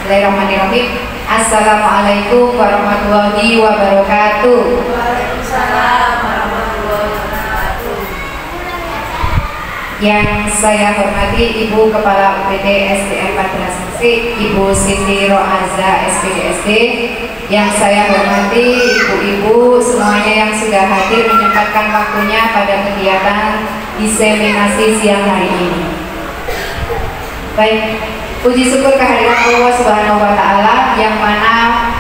Bismillahirrahmanirrahim. Assalamualaikum warahmatullahi wabarakatuh. Waalaikumsalam warahmatullahi wabarakatuh. Yang saya hormati Ibu Kepala UPD SDN 14 Gresik, Ibu Siti Roaza SPDSD. Yang saya hormati ibu-ibu semuanya yang sudah hadir menyempatkan waktunya pada kegiatan diseminasi siang hari ini. Baik, puji syukur kehadirat Allah Subhanahu wa Ta'ala yang mana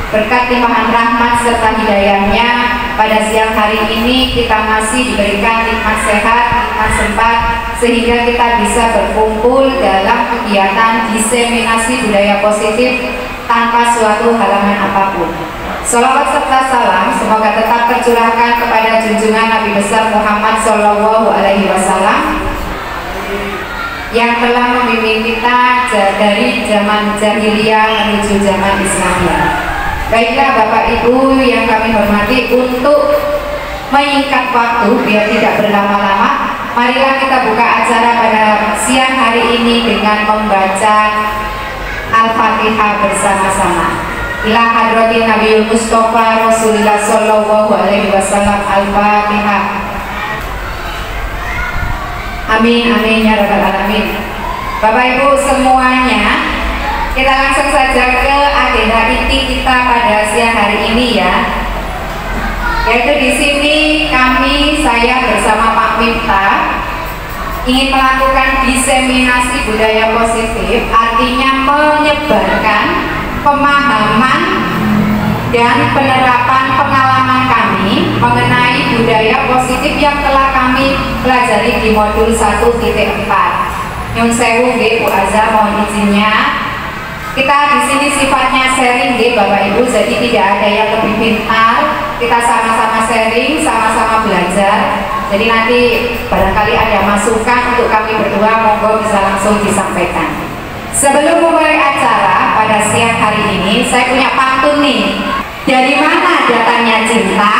berkat limpahan rahmat serta hidayahnya pada siang hari ini kita masih diberikan nikmat sehat, nikmat sempat sehingga kita bisa berkumpul dalam kegiatan diseminasi budaya positif tanpa suatu halangan apapun. Sholawat serta salam semoga tetap tercurahkan kepada junjungan Nabi besar Muhammad Shallallahu Alaihi Wasallam yang telah membimbing kita dari zaman jahiliyah menuju zaman Islamiyah. Baiklah Bapak Ibu yang kami hormati, untuk menyingkat waktu biar tidak berlama-lama, marilah kita buka acara pada siang hari ini dengan membaca Al-Fatihah bersama-sama. Ila hadratin Nabiul Mustafa Rasulullah Sallallahu Alaihi Wasallam. Al-Fatihah. Amin, amin ya rabbal alamin. Bapak Ibu semuanya, kita langsung saja ke agenda inti kita pada siang hari ini ya. Yaitu di sini saya bersama Pak Miftah ingin melakukan diseminasi budaya positif, artinya menyebarkan pemahaman dan penerapan pengalaman kami mengenai budaya positif yang telah kami pelajari di modul 1.4. Nyun sewu nggih Bu Azza, mohon izinnya. Kita di sini sifatnya sharing nggih Bapak Ibu, jadi tidak ada yang lebih pintar. Kita sama-sama sharing, sama-sama belajar. Jadi nanti barangkali ada masukan untuk kami berdua, monggo bisa langsung disampaikan. Sebelum memulai acara pada siang hari ini, saya punya pantun nih. Dari mana datangnya cinta?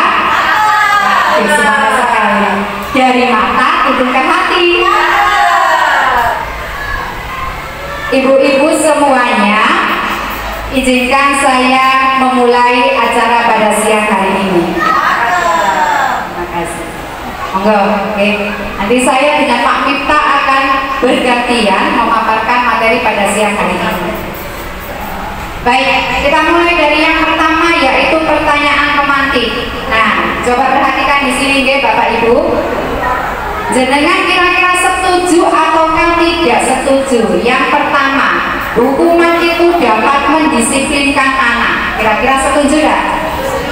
Semangat sekali. Dari mata hidung ke hati. Ibu-ibu semuanya, izinkan saya memulai acara pada siang hari ini. Terima kasih. Monggo, oke. Nanti saya dengan Pak Miftah akan bergantian memaparkan materi pada siang hari ini. Baik, kita mulai dari yang pertama, yaitu pertanyaan pemantik. Nah, coba perhatikan di sini nggih Bapak Ibu. Jenengan kira-kira setuju ataukah tidak setuju? Yang pertama, hukuman itu dapat mendisiplinkan anak. Kira-kira setuju ya?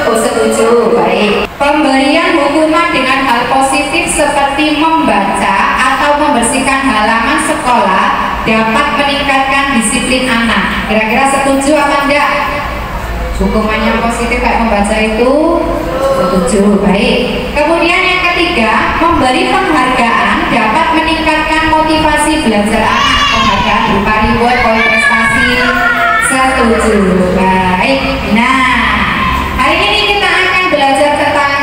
Oh, setuju. Baik. Pemberian hukuman dengan hal positif seperti membaca atau membersihkan halaman sekolah dapat meningkatkan disiplin anak. Kira-kira setuju apa enggak? Hukuman yang positif kayak membaca itu setuju. Baik. Kemudian yang ketiga, memberi penghargaan dapat meningkatkan motivasi belajar anak. Penghargaan berupa reward, poin prestasi. Setuju. Baik. Nah, hari ini kita akan belajar tentang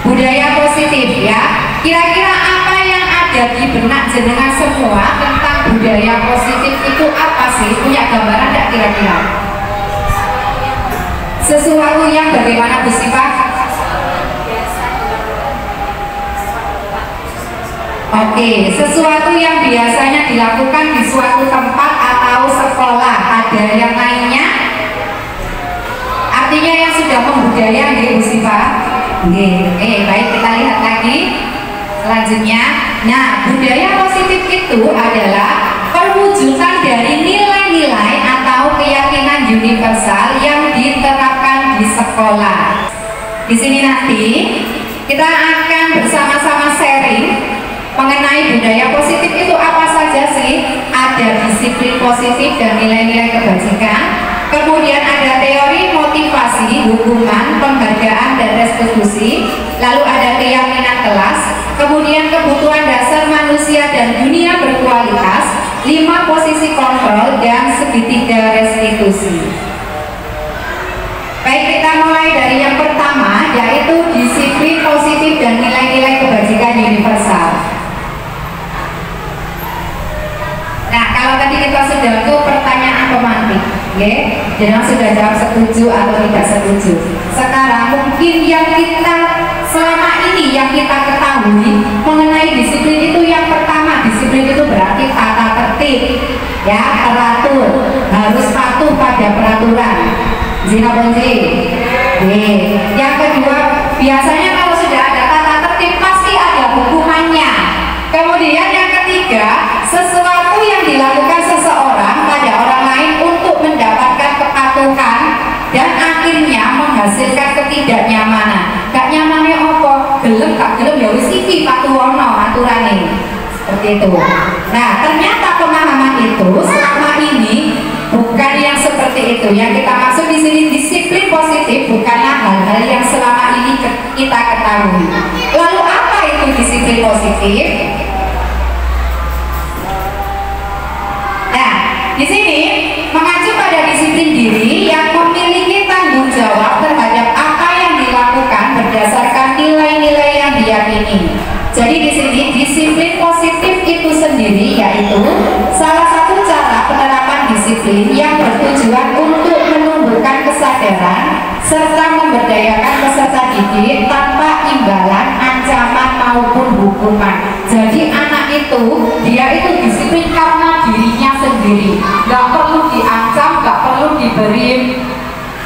budaya positif ya. Kira-kira apa yang ada di benak jenengan semua tentang budaya positif itu apa sih? Punya gambaran tidak kira-kira? Sesuatu yang bagaimana Bu Sifah? Oke, sesuatu yang biasanya dilakukan di suatu tempat atau sekolah. Ada yang lainnya? Artinya yang sudah membudaya nggih Bu Sifah? Oke, baik, kita lihat lagi selanjutnya. Nah, budaya positif itu adalah perwujudan dari nilai-nilai atau keyakinan universal yang diterapkan di sekolah. Di sini nanti kita akan bersama-sama sharing mengenai budaya positif itu apa saja sih. Ada disiplin positif dan nilai-nilai kebajikan, kemudian ada teori motivasi, hukuman, penghargaan dan restitusi, lalu ada keyakinan kelas, kemudian kebutuhan dasar manusia dan dunia berkualitas, 5 posisi kontrol dan segitiga restitusi. Baik, kita mulai dari yang pertama, yaitu disiplin positif dan nilai-nilai kebajikan universal. Nah, kalau tadi kita sudah ke pertanyaan pemantik, Oke, jadi sudah jawab setuju atau tidak setuju. Sekarang mungkin yang kita selama ini yang kita ketahui mengenai disiplin itu, yang pertama, disiplin itu berarti tata tertib, ya, teratur, harus patuh pada peraturan. Zina bonzi. Yang kedua, biasanya kalau sudah ada tata tertib pasti ada hukumannya. Kemudian yang ketiga, sesuatu yang dilakukan seseorang pada orang lain untuk mendapatkan kepatuhan dan akhirnya menghasilkan ketidaknyamanan. Gak nyamannya apa? Gelem gak gelem ya wis iki patuwono aturane. Seperti itu. Nah, ternyata pemahaman itu selama ini bukan yang seperti itu. Yang kita maksud di sini disiplin positif bukanlah hal-hal yang selama ini kita ketahui. Lalu apa itu disiplin positif? Nah, di sini mengacu pada disiplin diri yang memiliki tanggung jawab terhadap apa yang dilakukan berdasarkan nilai-nilai yang diyakini. Jadi di sini disiplin positif itu sendiri yaitu salah satu cara penerapan disiplin yang bertujuan untuk menumbuhkan kesadaran serta memberdayakan peserta didik tanpa imbalan, ancaman maupun hukuman. Jadi anak itu dia itu disiplin karena dirinya sendiri, nggak perlu diancam, nggak perlu diberi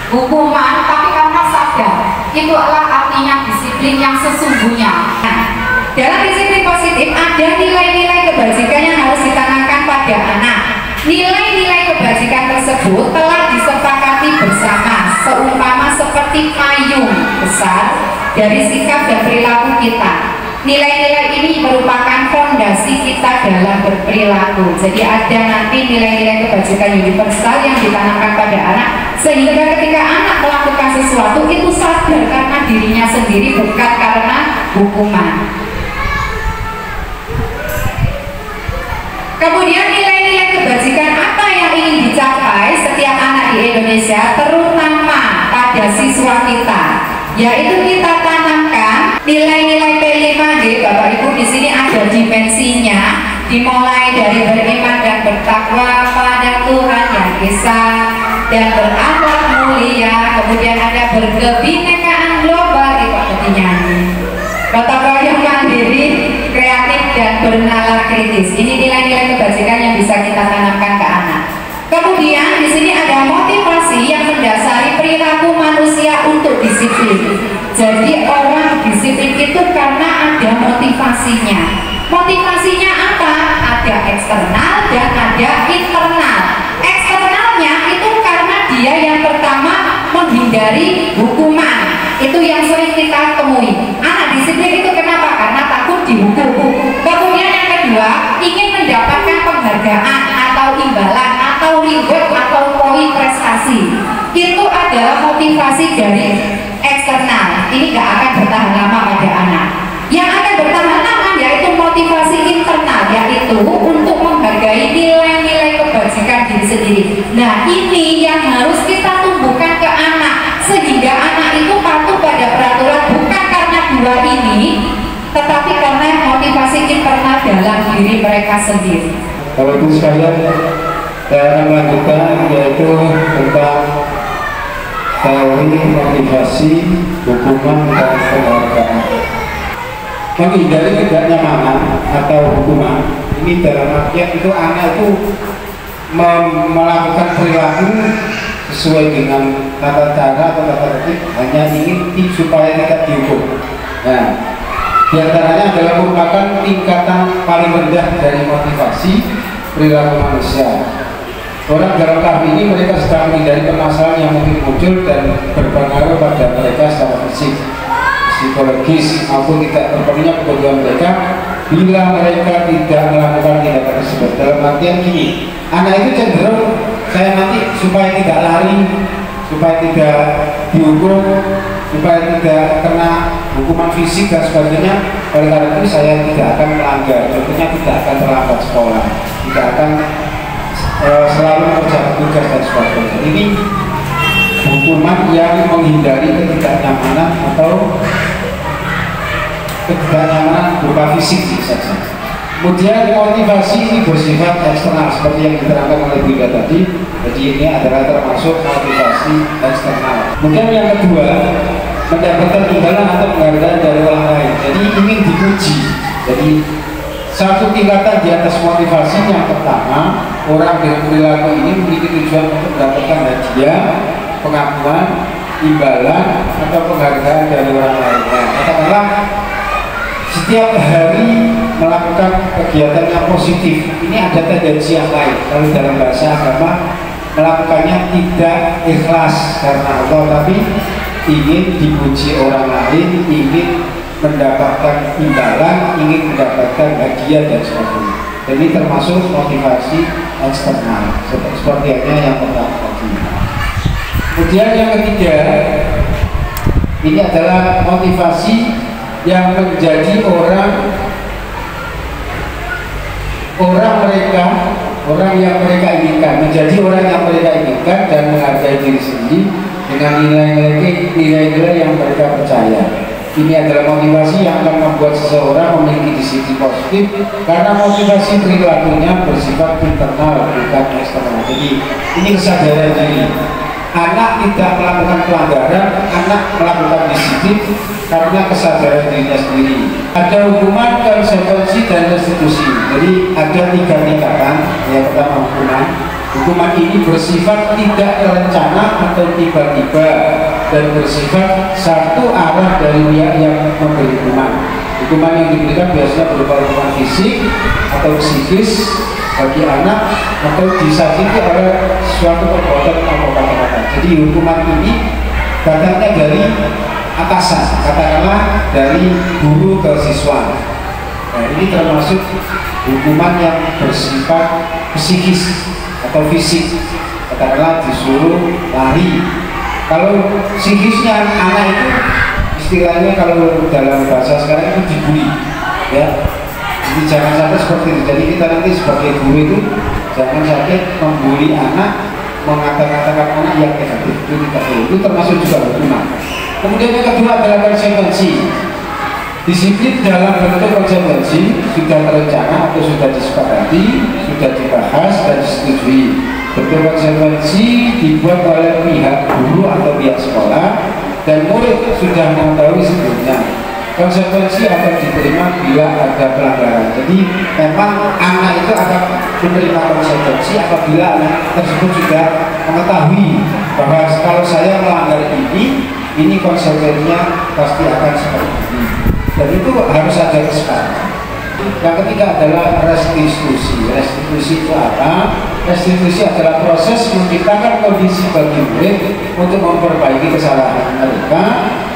hukuman, tapi karena sadar. Itulah artinya disiplin yang sesungguhnya. Nah, dalam disiplin positif ada nilai-nilai kebajikan yang harus ditanamkan pada anak. Nilai-nilai kebajikan tersebut telah disepakati bersama, seumpama seperti payung besar dari sikap dan perilaku kita. Nilai-nilai ini merupakan fondasi kita dalam berperilaku. Jadi ada nanti nilai-nilai kebajikan universal yang ditanamkan pada anak, sehingga ketika anak melakukan sesuatu itu sadar karena dirinya sendiri, bukan karena hukuman. Kemudian nilai-nilai kebajikan apa yang ingin dicapai setiap anak di Indonesia, terutama pada siswa kita, yaitu kita tanamkan nilai-nilai P5D. Bapak Ibu, di sini ada dimensinya, dimulai dari beriman dan bertakwa pada Tuhan Yang Esa dan berakhlak mulia, kemudian ada berkebinekaan global, itu nyanyi, gotong royong mandiri, kreatif dan bernalar kritis. Ini nilai-nilai kebajikan yang bisa kita tanamkan ke anak. Kemudian di sini ada motivasi yang mendasari perilaku manusia untuk disiplin. Jadi orang disiplin itu karena ada motivasinya. Motivasinya apa? Ada eksternal dan ada internal. Eksternalnya itu karena dia yang pertama menghindari hukuman. Itu yang sering kita temui. Anak disiplin itu kenapa? Karena takut dihukum. Kemudian yang kedua, ingin mendapatkan penghargaan atau imbalan atau reward atau poin prestasi. Itu adalah motivasi dari eksternal. Ini gak akan bertahan lama pada anak. Yang akan bertahan lama yaitu motivasi internal, yaitu untuk menghargai nilai-nilai kebajikan diri sendiri. Nah, ini yang harus kita tumbuhkan ke anak, sehingga anak itu patuh pada peraturan bukan karena dua ini, tetapi karena motivasi internal dalam diri mereka sendiri. Kalau itu sekalian, saya akan melanjutkan yaitu tentang teori motivasi, hukuman dan penghargaan. Menghindari ketidaknyamanan atau hukuman ini dalam artian itu anak itu melakukan perilaku sesuai dengan tata cara atau tata tertib, hanya ingin supaya tidak dihukum. Nah, diantaranya adalah merupakan tingkatan paling rendah dari motivasi perilaku manusia. Orang dalam tahap ini mereka sedang menghindari permasalahan yang mungkin muncul dan berpengaruh pada mereka secara fisik, psikologis maupun tidak terpenuhnya kebutuhan mereka bila mereka tidak melakukan tindakan tersebut. Dalam artian gini, anak itu cenderung saya nanti supaya tidak lari, supaya tidak dihukum, supaya tidak kena hukuman fisik dan sebagainya. Oleh karena itu saya tidak akan melanggar, contohnya tidak akan terlambat sekolah, tidak akan selalu mengerjakan tugas dan sebagainya. Ini hukuman yang menghindari ketidaknyamanan atau ketidaknyamanan berupa fisik saja. Kemudian motivasi ini bersifat eksternal seperti yang diterangkan oleh Bunda tadi. Jadi ini adalah termasuk motivasi eksternal. Kemudian yang kedua, mendapatkan imbalan atau penghargaan dari orang lain. Jadi ingin dipuji. Jadi satu tingkatan di atas motivasi yang pertama, orang dengan perilaku ini memiliki tujuan untuk mendapatkan hadiah, pengakuan, imbalan atau penghargaan dari orang lain. Nah, katakanlah setiap hari melakukan kegiatan yang positif, ini ada tendensi yang lain. Kalau dalam bahasa agama melakukannya tidak ikhlas karena Allah, tapi ingin dipuji orang lain, ingin mendapatkan imbalan, ingin mendapatkan hadiah dan sebagainya. Jadi termasuk motivasi eksternal seperti yang pertama tadi. Kemudian yang ketiga, ini adalah motivasi yang menjadi orang yang mereka inginkan, menjadi orang yang mereka inginkan dan menghargai diri sendiri dengan nilai-nilai yang mereka percaya. Ini adalah motivasi yang akan membuat seseorang memiliki disiplin positif karena motivasi perilakunya bersifat internal bukan eksternal. Jadi ini kesadaran diri. Anak tidak melakukan pelanggaran, anak melakukan disiplin karena kesadaran dirinya sendiri. Ada hukuman, konsekuensi, dan restitusi. Jadi ada 3 tingkatan. Yang pertama hukuman. Hukuman ini bersifat tidak terencana atau tiba-tiba dan bersifat satu arah dari pihak yang memberi hukuman. Hukuman yang diberikan biasanya berupa hukuman fisik atau psikis bagi anak atau disakiti oleh suatu perbuatan atau kata-kata. Jadi hukuman ini datangnya dari atasan, katakanlah dari guru ke siswa. Nah, ini termasuk hukuman yang bersifat psikis atau fisik, katakanlah disuruh lari. Kalau psikisnya anak itu istilahnya kalau dalam bahasa sekarang itu dibully, ya. Jadi jangan sampai seperti itu. Jadi kita nanti sebagai guru itu jangan sampai membuli anak, mengata-katakan anak yang negatif, itu tidak boleh. Itu termasuk juga hukuman. Kemudian yang kedua adalah konsekuensi. Disiplin dalam bentuk konsekuensi sudah terencana atau sudah disepakati, sudah dibahas dan disetujui. Bentuk konsekuensi dibuat oleh pihak guru atau pihak sekolah dan murid sudah mengetahui sebelumnya. Konsekuensi akan diterima bila ada pelanggaran. Jadi memang anak itu akan menerima konsekuensi apabila anak tersebut sudah mengetahui bahwa kalau saya melanggar ini konsekuensinya pasti akan seperti ini. Dan itu harus ada kesepakatan. Yang ketiga adalah restitusi. Restitusi itu apa? Restitusi adalah proses menciptakan kondisi bagi murid untuk memperbaiki kesalahan mereka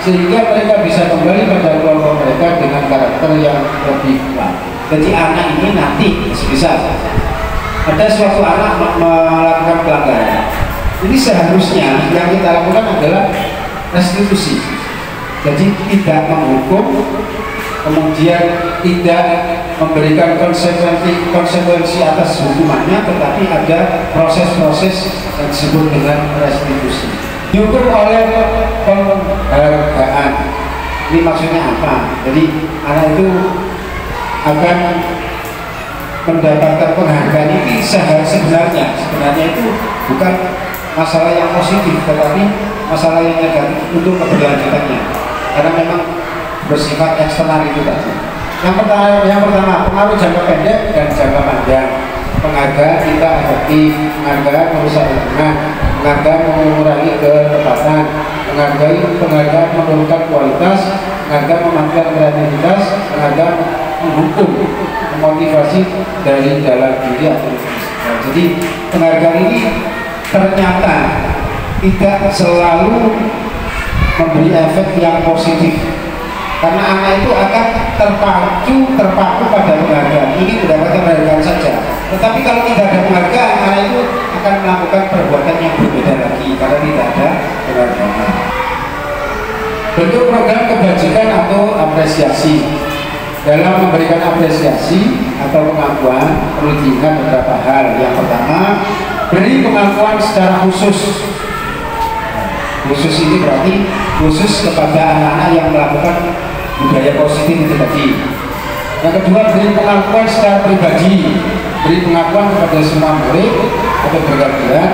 sehingga mereka bisa kembali pada kelompok mereka dengan karakter yang lebih kuat. Jadi anak ini nanti bisa ada suatu anak melakukan pelanggaran. Ini seharusnya yang kita lakukan adalah restitusi. Jadi tidak menghukum, kemudian tidak memberikan konsekuensi atas hukumannya, tetapi ada proses-proses yang disebut dengan restitusi. Dihukum oleh penghargaan. Ini maksudnya apa? Jadi anak itu akan mendapatkan penghargaan ini sebenarnya itu bukan masalah yang positif, tetapi masalah yang negatif untuk keberlanjutannya, karena memang bersifat eksternal itu tadi. Yang pertama pengaruh jangka pendek dan jangka panjang. Penghargaan kita efektif, penghargaan merusak hubungan, penghargaan mengurangi ketepatan, penghargaan menurunkan kualitas, penghargaan mematikan kreativitas, penghargaan menghukum, memotivasi dari dalam diri atau jadi penghargaan ini ternyata tidak selalu memberi efek yang positif, karena anak itu akan terpaku pada penghargaan, ingin mendapatkan penghargaan saja. Tetapi kalau tidak ada penghargaan, anak itu akan melakukan perbuatan yang berbeda lagi karena tidak ada penghargaan. Bentuk program kebajikan atau apresiasi. Dalam memberikan apresiasi atau pengakuan perlu diingat beberapa hal. Yang pertama, beri pengakuan secara khusus. Khusus ini berarti khusus kepada anak-anak yang melakukan budaya positif itu tadi. Yang kedua, beri pengakuan secara pribadi, beri pengakuan kepada semua murid atau bergantian,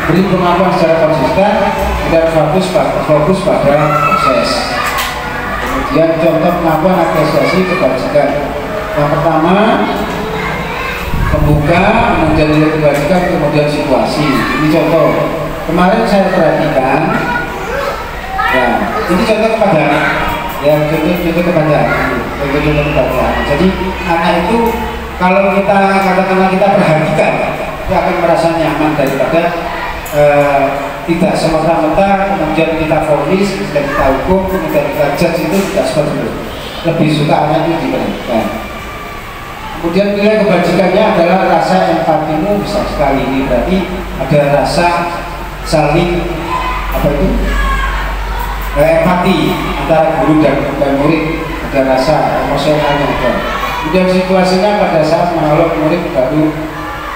beri pengakuan secara konsisten dan fokus pada proses. Kemudian contoh pengakuan apresiasi kebajikan. Yang pertama, pembuka, kemudian nilai kebajikan, kemudian situasi. Ini contoh. Kemarin saya perhatikan, ya, ini contoh kepada, ya, contoh kepada. Jadi anak itu kalau kita katakanlah kita perhatikan, dia akan merasa nyaman daripada tidak semata-mata kemudian kita vonis, kemudian kita hukum, kemudian kita judge, itu tidak seperti itu. Lebih suka anak itu diperhatikan. Kemudian nilai kebajikannya adalah rasa empatimu besar sekali. Ini berarti ada rasa saling apa itu? Empati antara guru dan murid, ada rasa emosionalnya ada. Kemudian situasinya pada saat menolong murid baru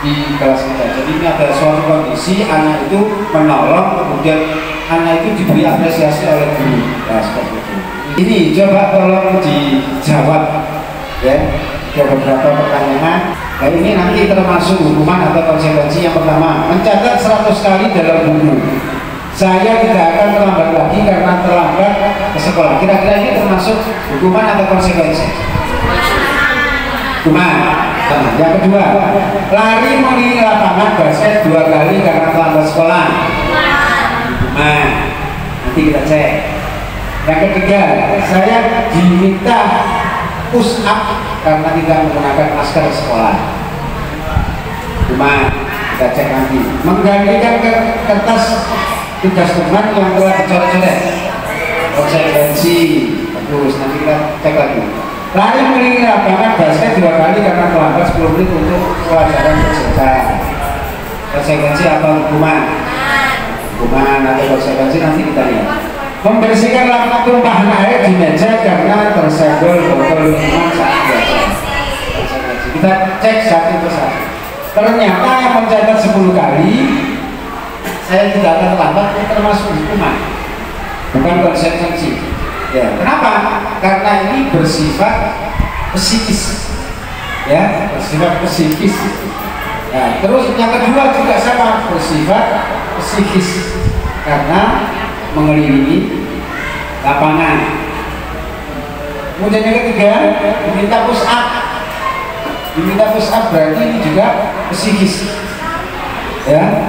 di kelas kita. Jadi ini ada suatu kondisi anak itu menolong, kemudian anak itu diberi apresiasi oleh guru. Nah, seperti itu. Ini coba tolong dijawab, ya. Ada beberapa pertanyaan. Nah, ini nanti termasuk hukuman atau konsekuensi. Yang pertama, mencatat 100 kali dalam buku. Saya tidak akan terlambat lagi karena terlambat ke sekolah. Kira-kira ini termasuk hukuman atau konsekuensi? Hukuman. Nah, yang kedua, lari mengelilingi lapangan basket 2 kali karena terlambat sekolah. Hukuman. Nanti kita cek. Yang ketiga, saya diminta push up karena tidak menggunakan masker sekolah. Hukuman. Kita cek nanti. Menggantikan kertas tugas teman yang telah dicoret-coret. Konsekuensi. Bagus, nanti kita cek lagi. Lari mengelilingi lapangan basket 2 kali karena terlambat 10 menit untuk pelajaran bersejarah. Konsekuensi apa hukuman? Hukuman atau konsekuensi nanti kita lihat. Membersihkan tumpahan air di meja karena tersenggol botol minuman saat belajar. Konsekuensi. Kita cek satu persatu. Ternyata yang mencatat 10 kali saya tidak akan terlambat, itu termasuk hukuman, bukan konsekuensi. Ya, kenapa? Karena ini bersifat psikis, ya, bersifat psikis. Nah, terus yang kedua juga sama, bersifat psikis karena mengelilingi lapangan. Kemudian yang ketiga, diminta push up. Diminta push up berarti ini juga psikis, ya.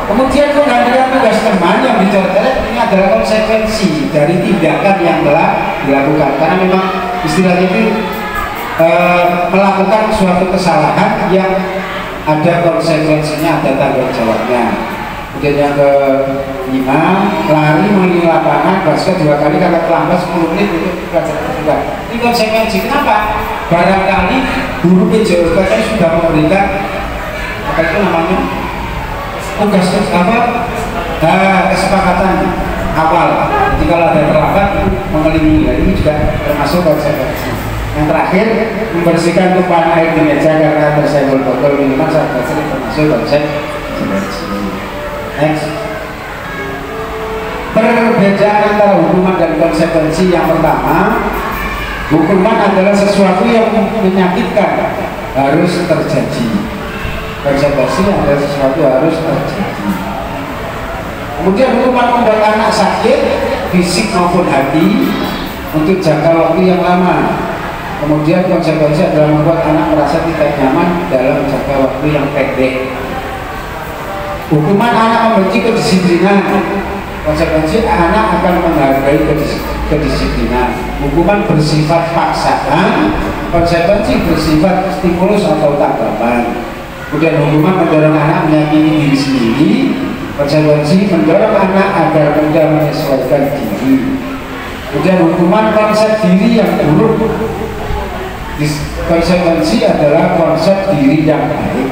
Kemudian menggantikan tugas teman yang dicoret ini adalah konsekuensi dari tindakan yang telah dilakukan. Karena memang istilah itu melakukan suatu kesalahan yang ada konsekuensinya, ada tanggung jawabnya. Kemudian yang kelima, lari mengelilingi lapangan basket 2 kali karena terlambat 10 menit untuk pelajaran kedua. Ini konsekuensi. Kenapa? Barangkali guru PJOK sudah memberikan apa itu namanya? Tugas apa? Kesepakatan awal. Jadi kalau ada terlambat itu mengelilingi, ini juga termasuk konsekuensi. Yang terakhir, membersihkan tumpahan air di meja karena tersenggol botol minuman saat belajar, termasuk konsekuensi. Next. Perbedaan antara hukuman dan konsekuensi. Yang pertama, hukuman adalah sesuatu yang menyakitkan, harus terjadi. Konsekuensi adalah sesuatu harus terjadi. Kemudian hukuman membuat anak sakit fisik maupun hati untuk jangka waktu yang lama. Kemudian konsekuensi adalah membuat anak merasa tidak nyaman dalam jangka waktu yang pendek. Hukuman anak membenci kedisiplinan. Konsekuensi anak akan menghargai kedisiplinan. Hukuman bersifat paksaan. Konsekuensi bersifat stimulus atau tanggapan. Kemudian hukuman mendorong anak menyakiti diri sendiri. Konsekuensi mendorong anak agar mudah menyesuaikan diri. Kemudian hukuman konsep diri yang buruk. Konsekuensi adalah konsep diri yang baik.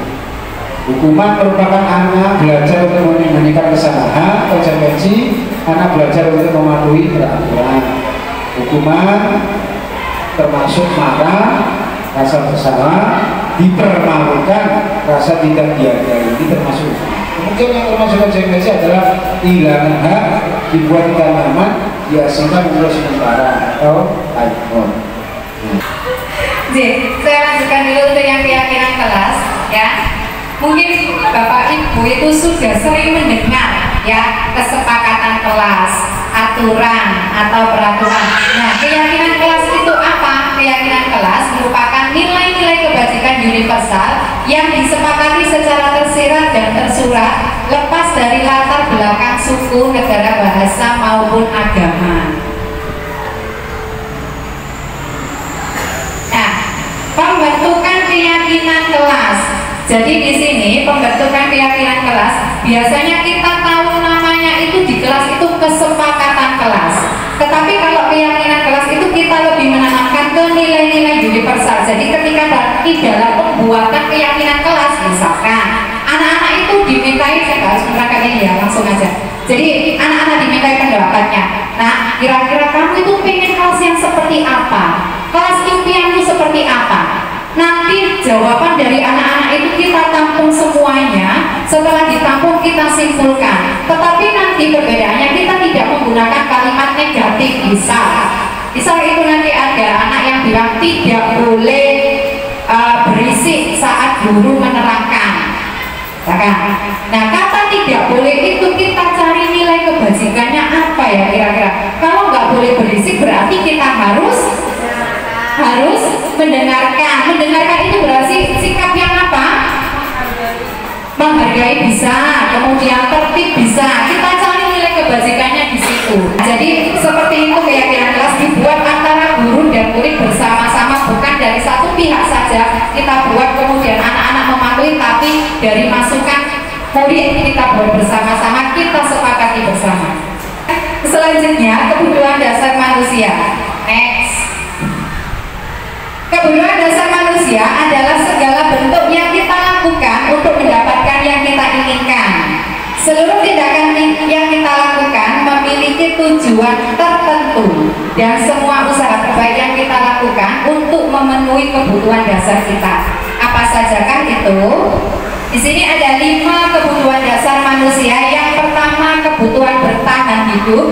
Hukuman merupakan anak belajar untuk menyembunyikan kesalahan. Konsekuensi anak belajar untuk mematuhi peraturan. Hukuman termasuk marah, rasa bersalah, dipermalukan, rasa tidak dihargai. Ini termasuk. Kemudian yang termasuk konsekuensi adalah kehilangan hak, dibuat tidak nyaman, diasingkan untuk sementara atau iPhone. Saya lanjutkan dulu untuk yang keyakinan kelas ya. Mungkin Bapak Ibu itu sudah sering mendengar ya kesepakatan kelas, aturan atau peraturan. Nah, keyakinan kelas itu apa? Keyakinan kelas merupakan nilai-nilai kebajikan universal yang disepakati secara tersirat dan tersurat, lepas dari latar belakang suku, negara, bahasa maupun agama. Nah, pembentukan keyakinan kelas. Jadi di sini pembentukan keyakinan kelas biasanya kita tahu namanya itu di kelas itu kesepakatan kelas. Tetapi kalau keyakinan kelas itu kita lebih menanamkan ke nilai-nilai universal. Jadi ketika di dalam pembuatan keyakinan kelas, misalkan anak-anak itu dimintai, saya harus menerangkan ini ya, langsung aja. Jadi anak-anak dimintai pendapatnya. Nah, kira-kira kamu itu pengen kelas yang seperti apa? Kelas impianmu seperti apa? Nanti jawaban dari anak-anak itu kita tampung semuanya. Setelah ditampung kita simpulkan. Tetapi nanti perbedaannya kita tidak menggunakan kalimat negatif. Misal itu nanti ada anak yang bilang tidak boleh berisik saat guru menerangkan. Nah, kata tidak boleh itu kita cari nilai kebajikannya apa ya kira-kira. Kalau nggak boleh berisik berarti kita harus mendengarkan. Mendengarkan itu berarti sikap yang apa? Menghargai bisa, kemudian tertib bisa. Kita cari nilai kebajikannya di situ. Jadi seperti itu keyakinan kelas dibuat antara guru dan murid bersama-sama, bukan dari satu pihak saja kita buat kemudian anak-anak mematuhi, tapi dari masukan murid kita buat bersama-sama, kita sepakati bersama. Selanjutnya kebutuhan dasar manusia. Next. Kebutuhan dasar manusia adalah segala bentuk yang kita lakukan untuk mendapatkan yang kita inginkan. Seluruh tindakan yang kita lakukan memiliki tujuan tertentu dan semua usaha terbaik yang kita lakukan untuk memenuhi kebutuhan dasar kita. Apa sajakah itu? Di sini ada 5 kebutuhan dasar manusia. Yang pertama kebutuhan bertahan hidup,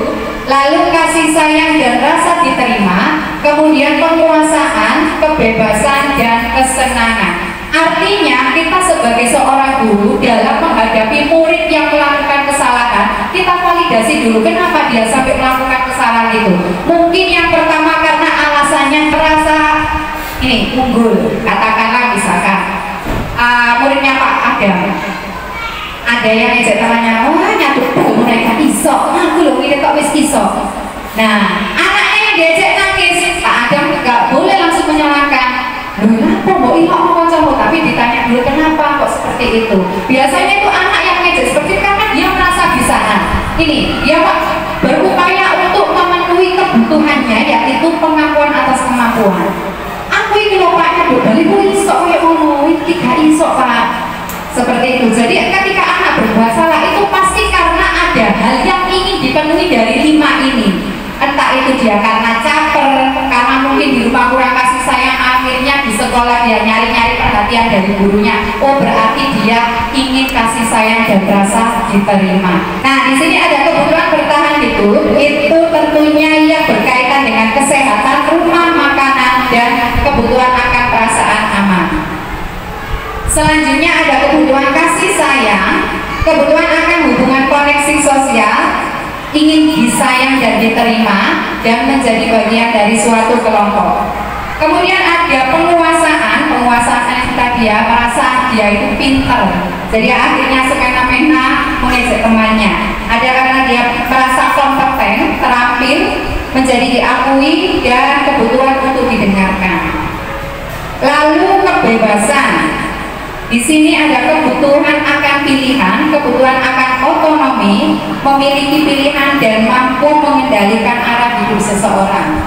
lalu kasih sayang dan rasa diterima, kemudian penguasaan, kebebasan, dan kesenangan. Artinya kita sebagai seorang guru dalam menghadapi murid yang melakukan kesalahan, kita validasi dulu kenapa dia sampai melakukan kesalahan itu. Mungkin yang pertama karena alasannya merasa ini unggul, katakanlah misalkan muridnya Pak Adam, ada yang ngejek temannya, wah nyatu mereka iso, aku loh ini kok wis iso. Nah, anaknya yang diajak nangis, Pak Adam nggak boleh langsung menyalahkan. Loh, kenapa mau ilok mau coba? Tapi ditanya dulu kenapa kok seperti itu. Biasanya itu anak yang ngejek seperti itu karena dia merasa bisa. Nah, ini dia Pak berupaya untuk memenuhi kebutuhannya, yaitu pengakuan atas kemampuan. Aku ini loh Pak, balik iso kayak ngomong, ini gak iso Pak. Seperti itu. Jadi ketika anak berbuat salah itu pasti karena ada hal yang ingin dipenuhi dari 5 ini. Entah itu dia karena caper, karena mungkin di rumah kurang kasih sayang, akhirnya di sekolah dia nyari-nyari perhatian dari gurunya. Oh berarti dia ingin kasih sayang dan rasa diterima. Nah di sini ada kebutuhan bertahan hidup, itu tentunya yang berkaitan dengan kesehatan, rumah, makanan, dan kebutuhan akan perasaan aman. Selanjutnya ada kebutuhan kasih sayang, kebutuhan akan hubungan koneksi sosial, ingin disayang dan diterima dan menjadi bagian dari suatu kelompok. Kemudian ada penguasaan kita dia merasa dia itu pinter, jadi akhirnya semena-mena mengejek temannya. Ada karena dia merasa kompeten, terampil, menjadi diakui dan kebutuhan untuk didengarkan. Lalu kebebasan. Di sini ada kebutuhan akan pilihan, kebutuhan akan otonomi, memiliki pilihan dan mampu mengendalikan arah hidup seseorang.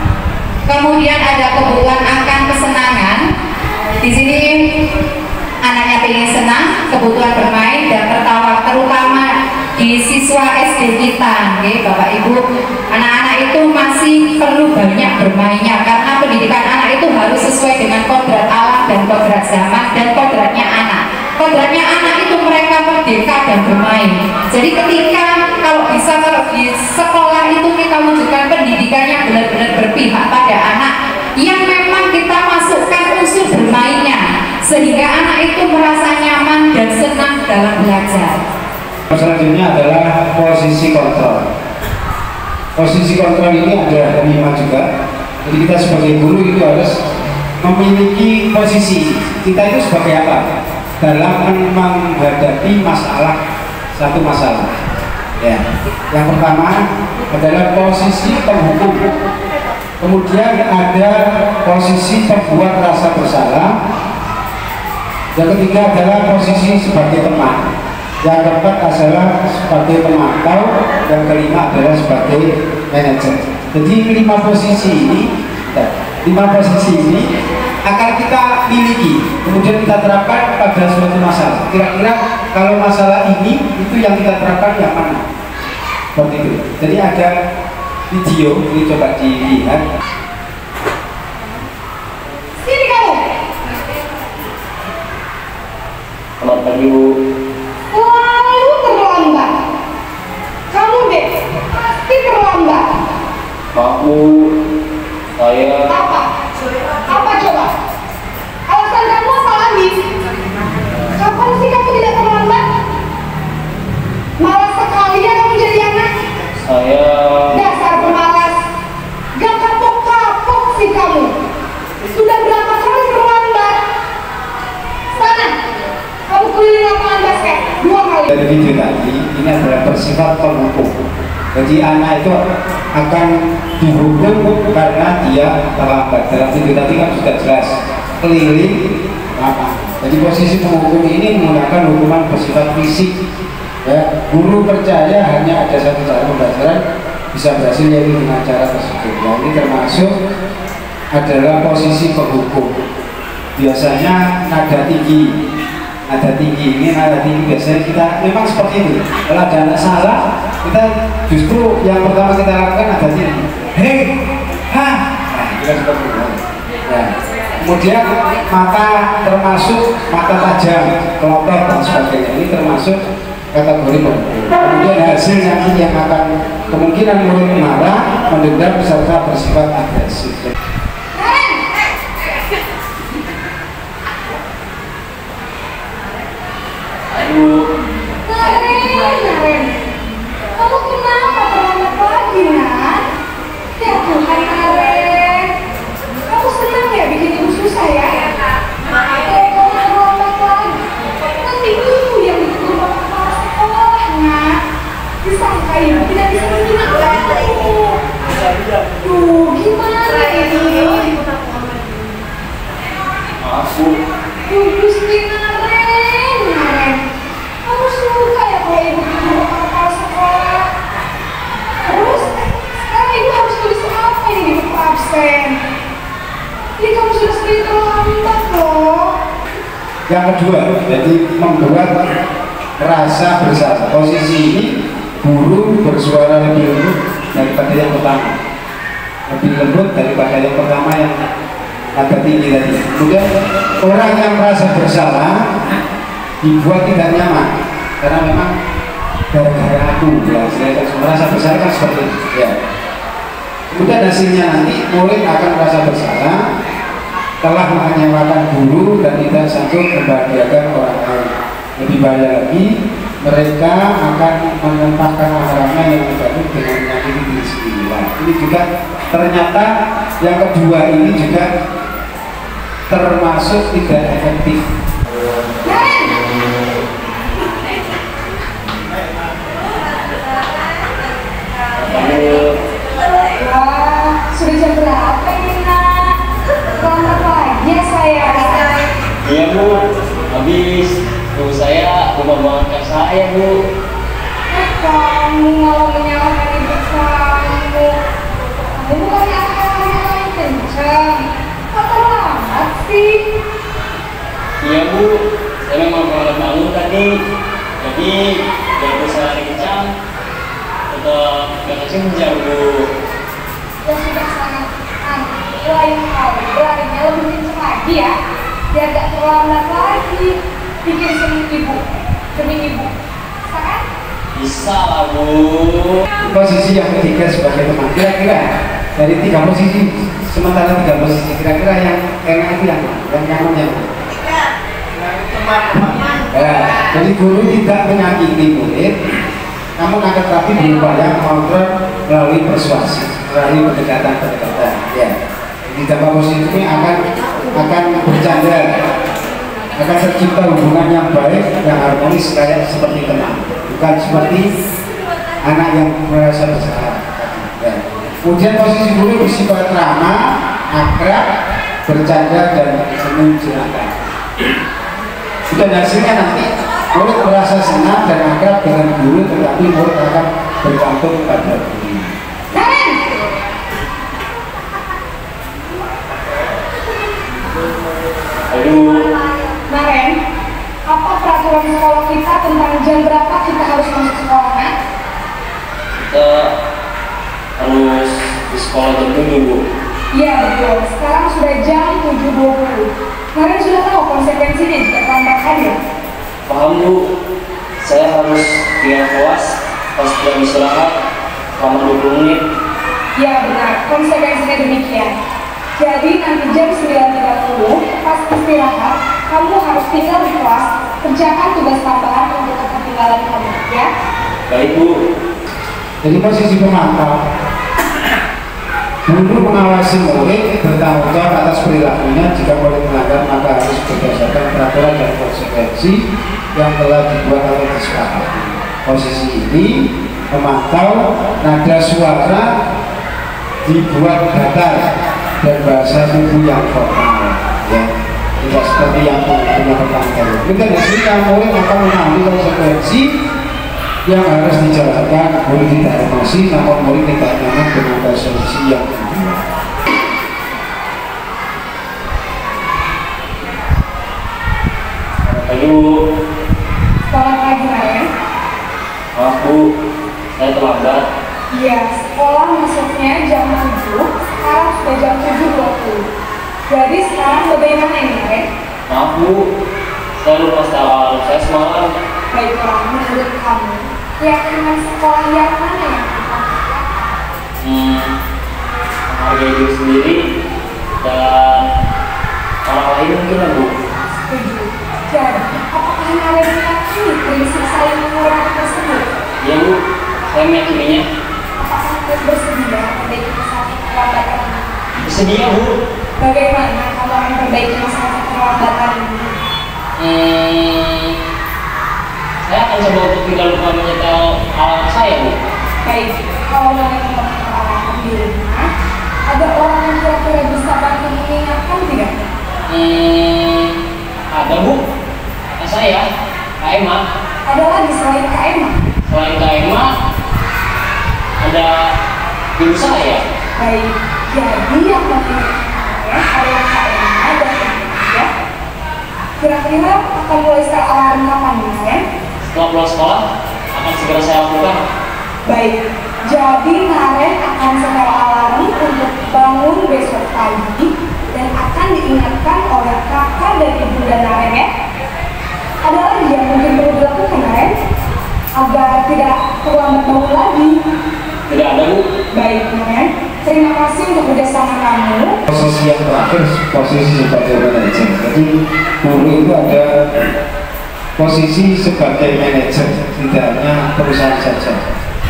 Kemudian ada kebutuhan akan kesenangan. Di sini anaknya ingin senang, kebutuhan bermain dan tertawa, terutama di siswa SD kita, okay, Bapak Ibu. Anak-anak itu masih perlu banyak bermainnya karena pendidikan anak itu harus sesuai dengan kodrat alam dan kodrat zaman dan kodratnya anak. Kodratnya anak itu mereka merdeka dan bermain. Jadi ketika kalau di sekolah itu kita wujudkan pendidikan yang benar-benar berpihak pada anak, yang memang kita masukkan merasa nyaman dan senang dalam belajar. Selanjutnya adalah posisi kontrol. Posisi kontrol ini ada 5 juga. Jadi kita sebagai guru itu harus memiliki posisi. Kita itu sebagai apa? Dalam menghadapi satu masalah. Ya. Yang pertama adalah posisi penghukum. Kemudian ada posisi pembuat rasa bersalah. Yang ketiga adalah posisi sebagai teman. Yang keempat adalah sebagai pemantau. Yang kelima adalah sebagai manajer. Jadi 5 posisi ini akan kita miliki, kemudian kita terapkan pada suatu masalah. Kira-kira kalau masalah ini itu yang kita terapkan yang mana? Seperti itu. Jadi ada video, ini coba dilihat. Sini kamu. Selamat pagi, Bu. Selalu terlambat. Kamu deh, pasti terlambat. Maaf, Bu. Saya Apa? Apa coba? Alasan kamu apa lagi? Kapan sih kamu tidak terlambat? Malas sekali ya kamu jadi anak. Dasar pemalas. Gak kapok-kapok sih kamu. Sudah berapa kali terlambat? Sana, kamu keliling lapangan basket 2 kali. dari video tadi, ini adalah bersifat penghukum. Jadi anak itu akan dihukum karena dia terlambat. Dalam video tadi kan sudah jelas keliling lapangan. Jadi posisi penghukum ini menggunakan hukuman bersifat fisik. Ya, guru percaya hanya ada satu cara pembelajaran bisa berhasil, yaitu dengan cara tersebut. Nah, ini termasuk adalah posisi penghukum. Biasanya nada tinggi. Nada tinggi biasanya kita memang seperti itu. Kalau ada anak salah, kita justru yang pertama kita lakukan nada tinggi. Hei, ha, nah, kita seperti itu. Ya. Kemudian mata termasuk mata tajam, kelopak dan sebagainya, ini termasuk kategori penghukum. Kemudian hasil nanti yang akan kemungkinan murid marah, mendendam serta bersifat agresif. Naren, kamu kenapa terlambat lagi, Nak? Ya Tuhan, Naren. Kamu senang ya bikin ibu susah ya? Kalau kamu terlambat lagi, nanti ibu yang dituduh bapak kepala sekolah, Nak. Disangka ibu tidak bisa mendidik kamu. Duh, gimana ini? Maaf, Bu. Gusti Naren. Kamu suka ya kalau ibu dituduh bapak kepala sekolah? Terus, sekarang ibu harus tulis apa ini di buku absen? Ini kamu sudah sering terlambat loh. Yang kedua, jadi membuat rasa bersalah. Posisi ini guru bersuara lebih lembut daripada yang pertama, lebih lembut daripada yang pertama yang agak tinggi tadi. Kemudian orang yang merasa bersalah dibuat tidak nyaman karena memang gara-gara aku, ya, saya merasa bersalah kan seperti itu. Ya. Kemudian hasilnya nanti murid akan merasa bersalah, telah mengecewakan guru dan tidak sanggup membahagiakan orang lain. Lebih bahaya lagi, mereka akan menempatkan masalahnya yang negatif dengan menyakiti diri sendiri. Nah, ini juga ternyata yang kedua ini juga termasuk tidak efektif. Wah, sudah jam berapa ini, Nak? Selamat pagi ya, sayang. Iya, Bu, habis Bu saya membangunkan saya, Bu. Kamu malah menyalahkan ibu kamu. Kamu bukannya anak-anak yang kencang. Kok terlambat sih? Iya, Bu, saya memang baru bangun tadi. Jadi dari saya lari kencang, tetap gak kencang, Bu. Ya sudah sangat nanti lain kali larinya lebih kencang lagi ya, biar gak terlambat lagi. Bikin demi ibu, bisa kan? Bisa lah, Bu. Posisi yang ketiga sebagai teman, kira-kira dari 3 posisi, sementara 3 posisi, kira-kira yang enak itu yang nyaman yang mana? Jadi guru tidak menyakiti murid, namun akan tetapi berupaya mengontrol melalui persuasi, melalui pendekatan-pendekatan. Ya, di dampak positif ini akan bercanda, akan tercipta hubungan yang baik, yang harmonis kayak seperti teman, bukan seperti anak yang merasa bersalah. Ya. Kemudian posisi guru bersifat ramah, akrab, bercanda dan senang silakan. Dan hasilnya nanti murid merasa senang dan akrab dengan guru, tetapi murid akan bergantung pada guru. Maren, apa peraturan sekolah kita tentang jam berapa kita harus masuk sekolah? Kita harus di sekolah jam 7, Bu. Iya betul, sekarang sudah jam 7.20. Maren sudah tahu konsekuensinya jika terlambat ya? Paham, Bu. Saya harus tinggal kelas pas jam istirahat selama 20 menit. Iya benar, konsekuensinya demikian. Jadi nanti jam 9.30 pas istirahat, kamu harus tinggal di kelas, kerjakan tugas tambahan untuk ketinggalan kamu, ya? Baik, Bu. Jadi posisi pemantau, guru mengawasi murid, bertanggung jawab atas perilakunya. Jika murid melanggar maka harus berdasarkan peraturan dan konsekuensi yang telah dibuat atau disepakati. Posisi ini memantau nada suara dibuat datar dan bahasa tubuh yang formal, ya, tidak seperti yang punya pertanyaan. Kita di sini yang murid akan mengambil konsekuensi yang harus dijalankan. Murid tidak emosi, namun murid tidak nyaman dengan konsekuensi yang dibuat. Ayo. Selamat pagi, Maren. Maaf, Bu, saya terlambat. Iya, sekolah masuknya jam 7, sekarang sudah jam 7.20. Jadi sekarang bagaimana ini, Maren? Maaf, Bu, saya lupa secara alarm saya semalam. Baiklah, menurut kamu, keyakinan sekolah yang mana yang tepat? Menghargai diri sendiri dan orang lain mungkin ya, Bu. Setuju. Jadi, apakah Maren meyakini prinsip saling mengurangi tersebut? Iya, Bu, saya meyakininya. Apakah Maren bersedia memperbaiki masalah keterlambatan ini? Bersedia, Bu. Bagaimana kamu akan memperbaiki masalah keterlambatan ini? Saya akan coba untuk tidak lupa menyetel alarm saya, Bu. Baik, kalau Maren memperbaiki alarm di rumah, ada orang yang kira-kira bisa bantu mengingatkan tidak? Ada, Bu. Saya, Kak Emma. Ada lagi selain Kak Emma? Selain Kak Emma, ada ibu saya. Baik, jadi yang mengingatkan adalah Kak Emma dan Ibu, ya? Kira-kira akan mulai setel alarm kapan, ya? Setelah pulang sekolah, akan segera saya lakukan. Baik, jadi Maren akan setel alarm untuk bangun besok pagi dan akan diingatkan oleh kakak dan ibu dan Maren, ya? Ada lagi yang mungkin perlu dilakukan, Maren? Agar tidak terlambat bangun lagi. Tidak ada, Bu. Baik, Maren. Terima kasih untuk kerjasama kamu. Posisi yang terakhir, posisi sebagai manajer. Jadi guru itu ada posisi sebagai manajer, tidak hanya perusahaan saja.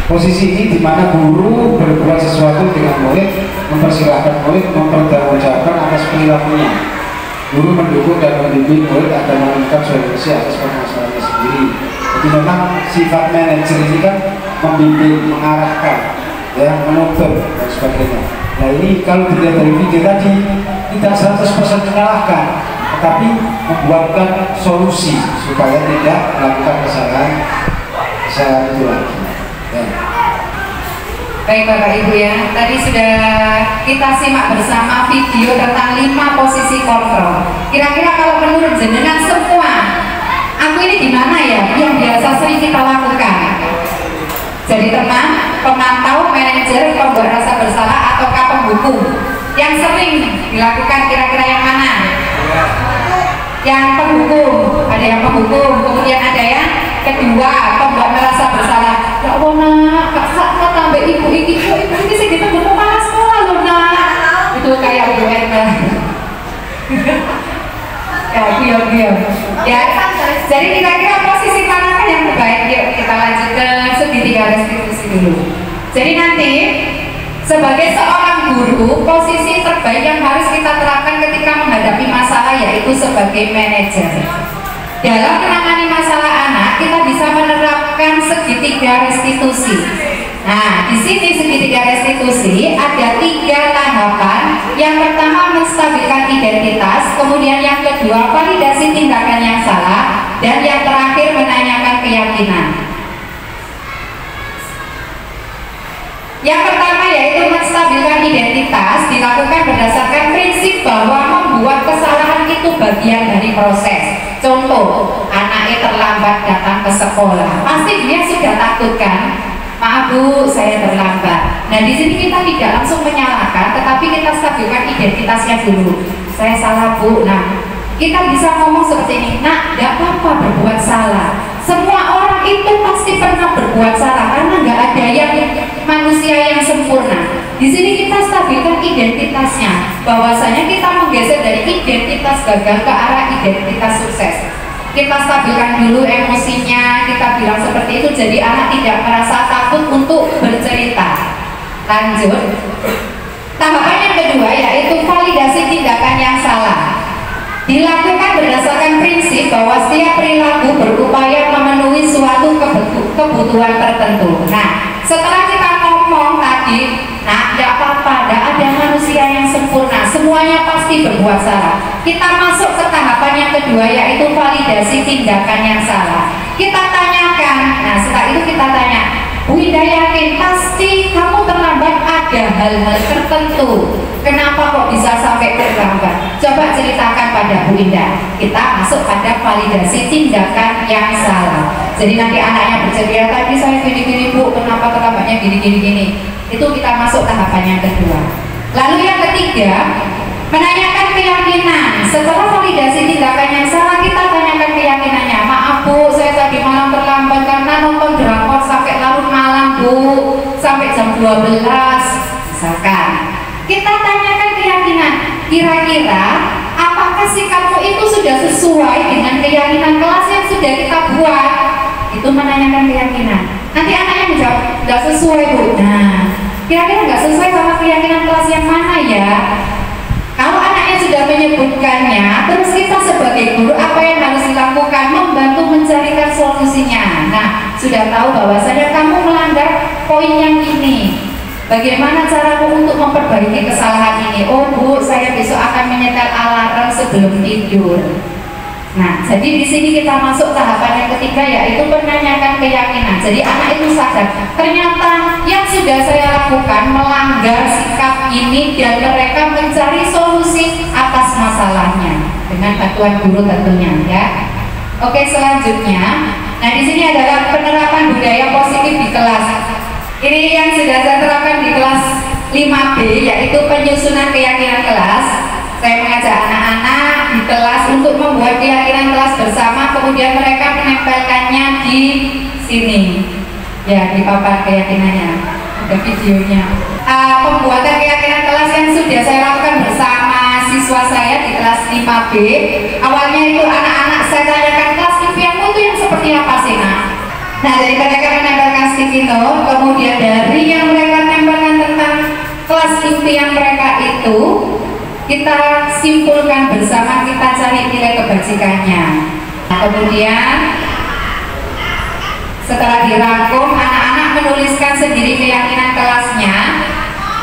Posisi ini di mana guru berbuat sesuatu dengan murid, mempersilahkan murid mempertanggungjawabkan atas perilakunya. Guru mendukung dan membimbing murid agar menemukan solusi atas permasalahannya sendiri. Jadi memang sifat manajer ini kan membimbing, mengarahkan, ya, menuntut dan sebagainya. Nah ini kalau dilihat dari video tadi tidak 100% menyalahkan, tetapi membuatkan solusi supaya tidak melakukan kesalahan itu lagi. Ya. Baik Bapak Ibu ya, tadi sudah kita simak bersama video tentang 5 posisi kontrol. Kira-kira kalau menurut jenengan semua, aku ini gimana ya yang biasa sering kita lakukan? Jadi teman, pemantau, manajer, pembuat rasa bersalah, ataukah penghukum? Yang sering dilakukan kira-kira yang mana? Yang penghukum, ada yang penghukum, kemudian ada yang kedua, pembuat merasa bersalah. Ya Allah nak, kak sak tambah ibu ini sih kita butuh kepala sekolah loh nak. Itu kayak ibu Erna. Ya, diam. Ya, Jadi kira-kira posisi mana yang terbaik? Yuk kita lanjut ke segitiga restitusi dulu. Jadi nanti sebagai seorang guru, posisi terbaik yang harus kita terapkan ketika menghadapi masalah yaitu sebagai manajer. Dalam menangani masalah anak, kita bisa menerapkan segitiga restitusi. Nah, di sini segitiga restitusi ada 3 tahapan. Yang pertama menstabilkan identitas, kemudian yang kedua validasi tindakan yang salah, dan yang terakhir menanyakan keyakinan. Yang pertama yaitu menstabilkan identitas, dilakukan berdasarkan prinsip bahwa membuat kesalahan itu bagian dari proses. Contoh, anaknya terlambat datang ke sekolah, pasti dia sudah takut kan? Maaf Bu, saya terlambat. Nah di sini kita tidak langsung menyalahkan, tetapi kita stabilkan identitasnya dulu. Saya salah Bu. Nah kita bisa ngomong seperti ini, nak, gak apa-apa berbuat salah. Semua orang itu pasti pernah berbuat salah karena nggak ada yang manusia yang sempurna. Di sini kita stabilkan identitasnya, bahwasanya kita menggeser dari identitas gagal ke arah identitas sukses. Kita stabilkan dulu emosinya, kita bilang seperti itu, jadi anak tidak merasa takut untuk bercerita. Lanjut, tahapan yang kedua yaitu validasi tindakan yang salah. Dilakukan berdasarkan prinsip bahwa setiap perilaku berupaya memenuhi suatu kebutuhan tertentu. Nah, setelah kita ngomong tadi, nah tidak apa-apa, tidak ada manusia yang sempurna, semuanya pasti berbuat salah. Kita masuk ke tahapan yang kedua yaitu validasi tindakan yang salah. Kita tanyakan, nah setelah itu kita tanya, Bu Indah yakin pasti kamu terlambat ada hal-hal tertentu. Kenapa kok bisa sampai terlambat? Coba ceritakan pada Bu Indah. Kita masuk pada validasi tindakan yang salah. Jadi nanti anaknya bercerita, tadi saya gini-gini Bu, kenapa terlambatnya gini-gini. Itu kita masuk tahapan yang kedua. Lalu yang ketiga, menanyakan keyakinan. Setelah validasi tindakan yang salah, kita tanyakan keyakinannya. Maaf Bu, saya tadi malam terlambat karena nonton drakor sampai larut malam Bu, sampai jam 12 misalkan. Kita tanyakan keyakinan, kira-kira apakah sikapmu itu sudah sesuai dengan keyakinan kelas yang sudah kita buat? Itu menanyakan keyakinan. Nanti anaknya menjawab, nggak sesuai Bu. Nah, kira-kira nggak sesuai sama keyakinan kelas yang mana ya? Kalau anaknya sudah menyebutkannya, terus kita sebagai guru apa yang harus dilakukan? Membantu mencarikan solusinya. Nah, sudah tahu bahwasanya kamu melanggar poin yang ini. Bagaimana caramu untuk memperbaiki kesalahan ini? Oh Bu, saya besok akan menyetel alarm sebelum tidur. Nah, jadi di sini kita masuk tahapan yang ketiga yaitu menanyakan keyakinan. Jadi anak itu sadar, ternyata yang sudah saya lakukan melanggar sikap ini dan mereka mencari solusi atas masalahnya dengan bantuan guru tentunya ya. Oke, selanjutnya, nah di sini adalah penerapan budaya positif di kelas. Ini yang sudah saya terapkan di kelas 5B yaitu penyusunan keyakinan kelas. Saya mengajak anak-anak di kelas untuk membuat keyakinan kelas bersama, kemudian mereka menempelkannya di sini ya, di papan keyakinannya, ada videonya. Pembuatan keyakinan kelas yang sudah saya lakukan bersama siswa saya di kelas 5B. Awalnya itu anak-anak saya tanyakan, kelas impianmu itu yang seperti apa sih nak? Nah, dari mereka menempelkan stick itu, kemudian dari yang mereka tempelkan tentang kelas impian mereka itu, kita simpulkan bersama, kita cari nilai kebajikannya. Nah, kemudian setelah dirangkum, anak-anak menuliskan sendiri keyakinan kelasnya,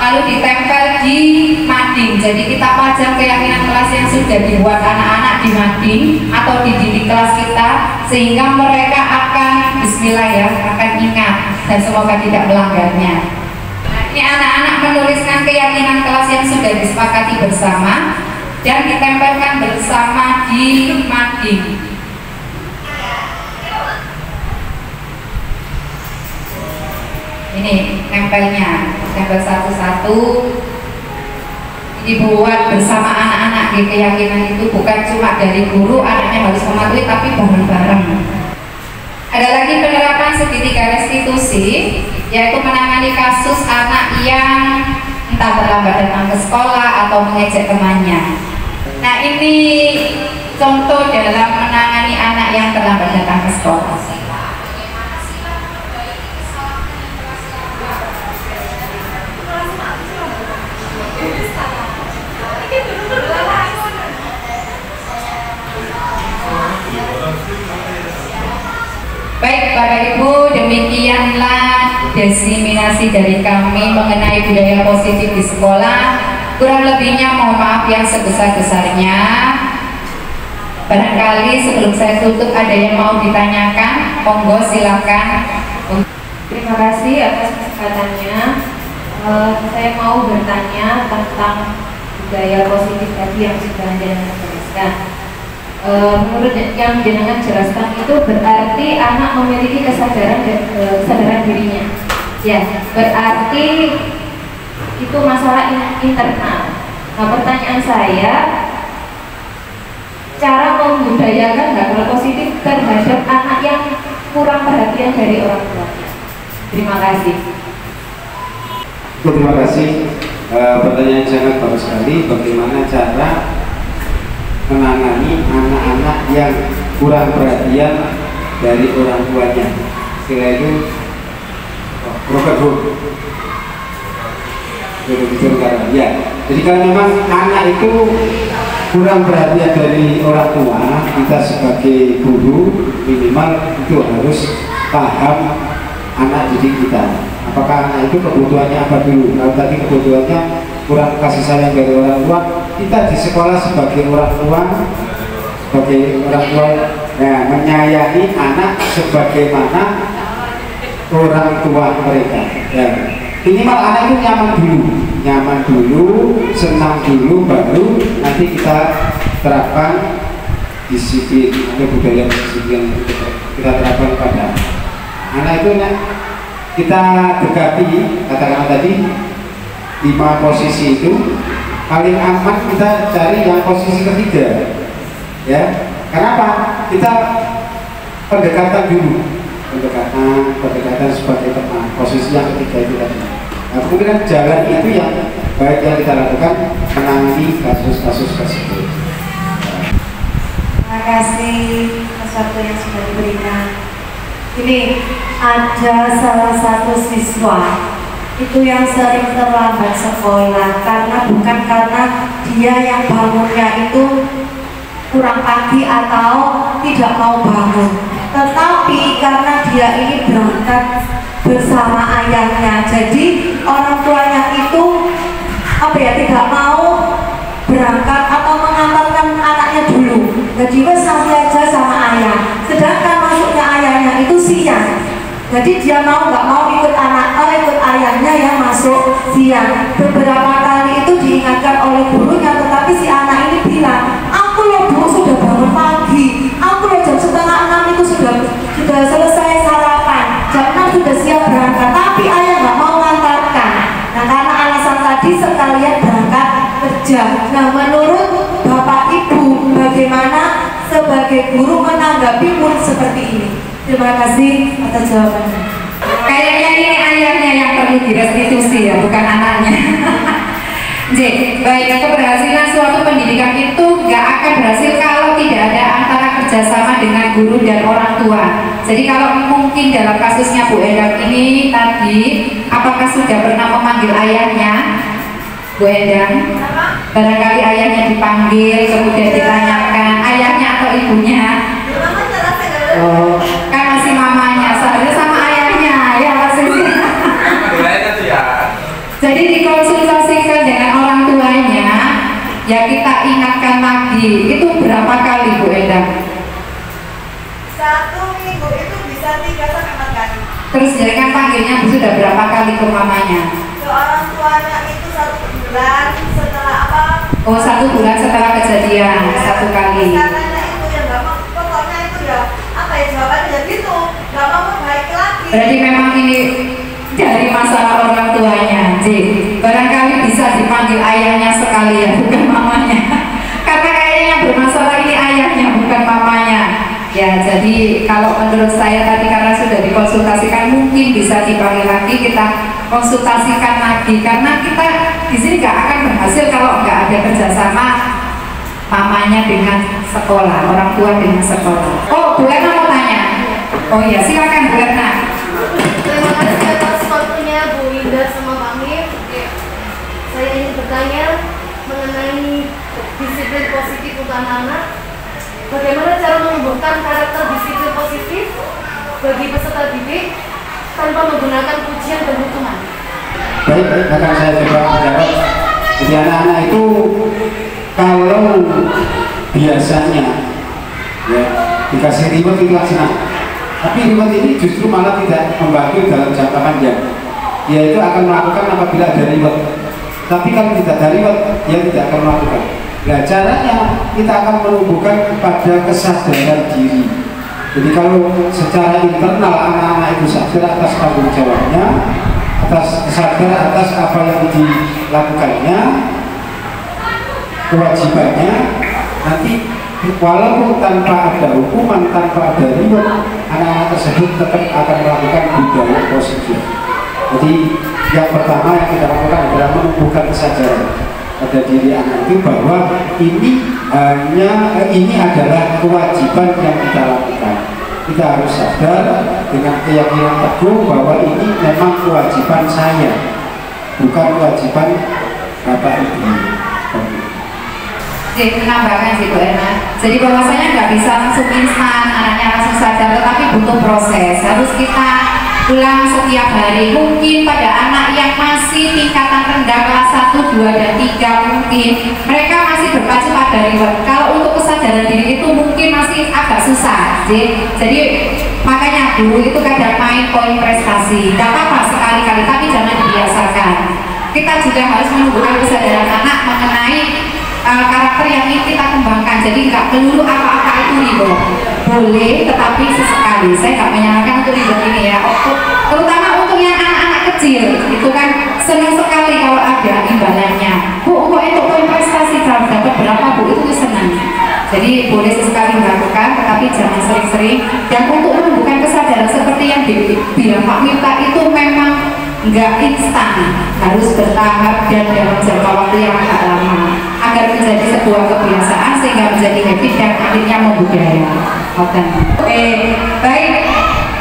lalu ditempel di mading. Jadi kita pajang keyakinan kelas yang sudah dibuat anak-anak di mading atau di dinding kelas kita, sehingga mereka akan bismillah ya, akan ingat dan semoga tidak melanggarnya. Nah, ini anak-anak menuliskan keyakinan kelas yang sudah disepakati bersama dan ditempelkan bersama di mading. Ini nempelnya, tempel satu-satu. Dibuat bersama anak-anak di keyakinan itu, bukan cuma dari guru, anaknya harus mematuhi, tapi bareng-bareng. Ada lagi penerapan segitiga restitusi, yaitu menangani kasus anak yang entah terlambat datang ke sekolah atau mengejek temannya. Nah, ini contoh dalam menangani anak anak yang terlambat datang ke sekolah. Baik Bapak Ibu, demikianlah diseminasi dari kami mengenai budaya positif di sekolah. Kurang lebihnya mohon maaf yang sebesar-besarnya. Barangkali sebelum saya tutup ada yang mau ditanyakan, monggo silakan. Terima kasih atas kesempatannya. Saya mau bertanya tentang budaya positif tadi yang sudah jenengan jelaskan. Menurut yang jenengan jelaskan itu berarti anak memiliki kesadaran dirinya. Ya, berarti itu masalah internal. Nah, pertanyaan saya, cara membudayakan hal positif terhadap anak yang kurang perhatian dari orang tuanya. Terima kasih. Terima kasih. Pertanyaan sangat bagus sekali. Bagaimana cara menangani anak-anak yang kurang perhatian dari orang tuanya? Setelah itu, ya. Jadi kalau memang anak itu kurang perhatian dari orang tua, kita sebagai guru minimal itu harus paham anak didik kita. Apakah anak itu kebutuhannya apa dulu? Kalau tadi kebutuhannya kurang kasih sayang dari orang tua, kita di sekolah sebagai orang tua, nah, menyayangi anak sebagaimana orang tua mereka. Ya. Minimal anak itu nyaman dulu, senang dulu, baru nanti kita terapkan disiplin atau budaya disiplin yang kita terapkan pada anak itu. Kita dekati, katakanlah tadi 5 posisi itu paling aman kita cari yang posisi ketiga, ya. Kenapa? Kita pendekatan dulu, pendekatan sebagai teman, posisi yang ketiga itu tadi. Nah, kemudian jalan itu yang baik yang kita lakukan menangani kasus-kasus tersebut. Terima kasih atas waktu yang sudah diberikan. Ini ada salah satu siswa itu yang sering terlambat sekolah bukan karena dia yang bangunnya itu kurang pagi atau tidak mau bangun, tetapi karena dia ini berangkat bersama ayahnya. Jadi orang tuanya itu tidak mau berangkat atau mengantarkan anaknya dulu. Jadi nanti aja sama ayah. Sedangkan masuknya ayahnya itu siang. Jadi dia nggak mau ikut ayahnya yang masuk siang. Beberapa kali itu diingatkan oleh gurunya, tetapi si anak ini bilang, aku loh Bu sudah bangun pagi, aku loh jam 5:30 itu sudah selesai sarapan, jam 6 sudah siap berangkat, tapi ayah nggak mau mengantarkan. Nah, karena alasan tadi sekalian berangkat kerja. Nah, menurut Bapak Ibu bagaimana sebagai guru menanggapi murid seperti ini? Terima kasih atas jawabannya. Kayaknya ini ayahnya yang perlu direstitusi ya, bukan anaknya. Baik, keberhasilan suatu pendidikan itu nggak akan berhasil kalau tidak ada antara kerjasama dengan guru dan orang tua. Jadi kalau mungkin dalam kasusnya Bu Endang ini tadi, apakah sudah pernah memanggil ayahnya, Bu Endang? Barangkali ayahnya dipanggil, kemudian ditanyakan ayahnya atau ibunya. Oh, kan masih mamanya, seharusnya sama ayahnya, ya masih. Jadi dikonsultasikan dengan orang tuanya, ya kita ingatkan lagi. Itu berapa kali Bu Endang? 1 minggu itu bisa 3-4 kali. Terus jangan panggilnya sudah berapa kali ke mamanya? Ke orang tuanya itu 1 bulan setelah apa? Oh, 1 bulan setelah kejadian, 1 kali. Katanya itu ya nggak mau, pokoknya itu ya jawabannya ya gitu, nggak mau baik lagi. Berarti memang ini dari masalah orang tuanya. Barangkali bisa dipanggil ayahnya sekalian, bukan mamanya. Karena kayaknya yang bermasalah ini ayahnya, bukan mamanya. Ya, jadi kalau menurut saya tadi karena sudah dikonsultasikan, mungkin bisa dipanggil lagi, kita konsultasikan lagi. Karena kita di sini nggak akan berhasil kalau nggak ada kerjasama mamanya dengan sekolah, orang tua dengan sekolah. Oh, Bu Erna mau tanya. Oh iya, silakan Bu Erna. Terima kasih atas waktunya Bu Indah sama Pak Mir. Saya ingin bertanya mengenai disiplin positif untuk anak-anak. Bagaimana cara menumbuhkan karakter disiplin positif bagi peserta didik tanpa menggunakan pujian dan hukuman? Baik, akan saya coba menjawab. Jadi anak-anak itu kalau biasanya ya dikasih reward itu senang, tapi reward ini justru malah tidak membantu dalam jangka panjang. Dia itu akan melakukan apabila ada reward, tapi kalau tidak ada reward dia tidak akan melakukan. Nah, caranya kita akan menumbuhkan pada kesadaran diri. Jadi kalau secara internal anak-anak itu sadar atas tanggung jawabnya, sadar atas apa yang dilakukannya, kewajibannya, nanti walaupun tanpa ada hukuman, tanpa ada reward, anak-anak tersebut tetap akan melakukan budaya positif. Jadi yang pertama yang kita lakukan adalah menumbuhkan kesadaran pada diri anak itu bahwa ini adalah kewajiban yang kita lakukan. Kita harus sadar dengan keyakinan teguh bahwa ini memang kewajiban saya, bukan kewajiban Bapak Ibu. Jadi menambahkan sih Bu Erna. Jadi bahwasanya nggak bisa langsung instan anaknya langsung sadar, tetapi butuh proses. Harus kita ulang setiap hari. Mungkin pada anak yang masih tingkatan rendah kelas 1, 2, dan 3 mungkin mereka masih berpacu pada reward. Kalau untuk kesadaran diri itu mungkin masih agak susah. Jadi makanya guru itu kadang main poin prestasi. Gak apa-apa sekali-kali, tapi jangan dibiasakan. Kita juga harus menumbuhkan kesadaran anak mengenai karakter yang ingin kita kembangkan. Jadi nggak melulu apa-apa itu reward. Boleh, tetapi sesekali. Saya nggak menyarankan untuk reward ini ya. Terutama untuk yang anak-anak kecil, itu kan senang sekali kalau ada imbalannya. Bu, kok itu poin prestasi kalau dapat berapa Bu, itu senang. Jadi boleh sesekali dilakukan, tetapi jangan sering-sering. Dan untuk menumbuhkan kesadaran seperti yang dibilang Pak Mirta itu memang nggak instan, harus bertahap dan dalam jangka waktu yang agak lama agar menjadi sebuah kebiasaan sehingga menjadi habit dan akhirnya membudaya. Oke, baik.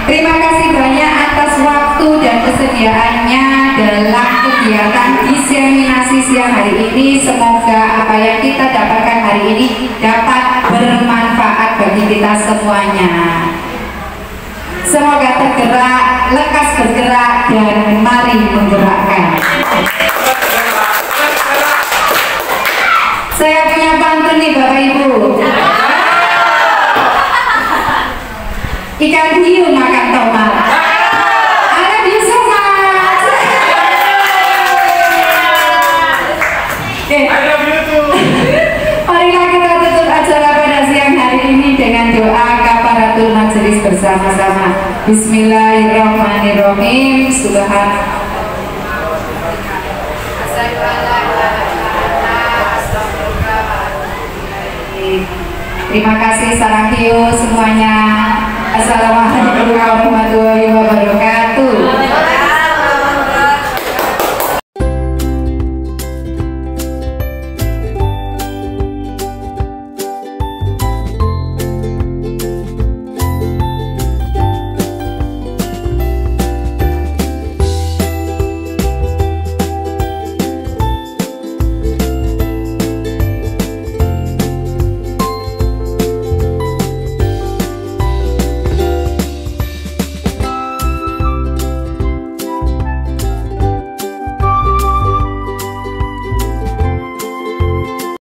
Terima kasih banyak atas waktu dan kesediaannya dalam kegiatan diseminasi siang hari ini. Semoga apa yang kita dapatkan hari ini dapat bermanfaat bagi kita semuanya. Semoga tergerak, lekas bergerak, dan mari menggerakkan. Saya punya pantun nih Bapak Ibu. Ikan hiu makan tomat. I love you so much. I love you too. Marilah kita tutup acara pada siang hari ini dengan doa kafaratul majelis bersama-sama. Bismillahirrahmanirrahim. Terima kasih, salam hiu semuanya. Assalamualaikum warahmatullahi wabarakatuh.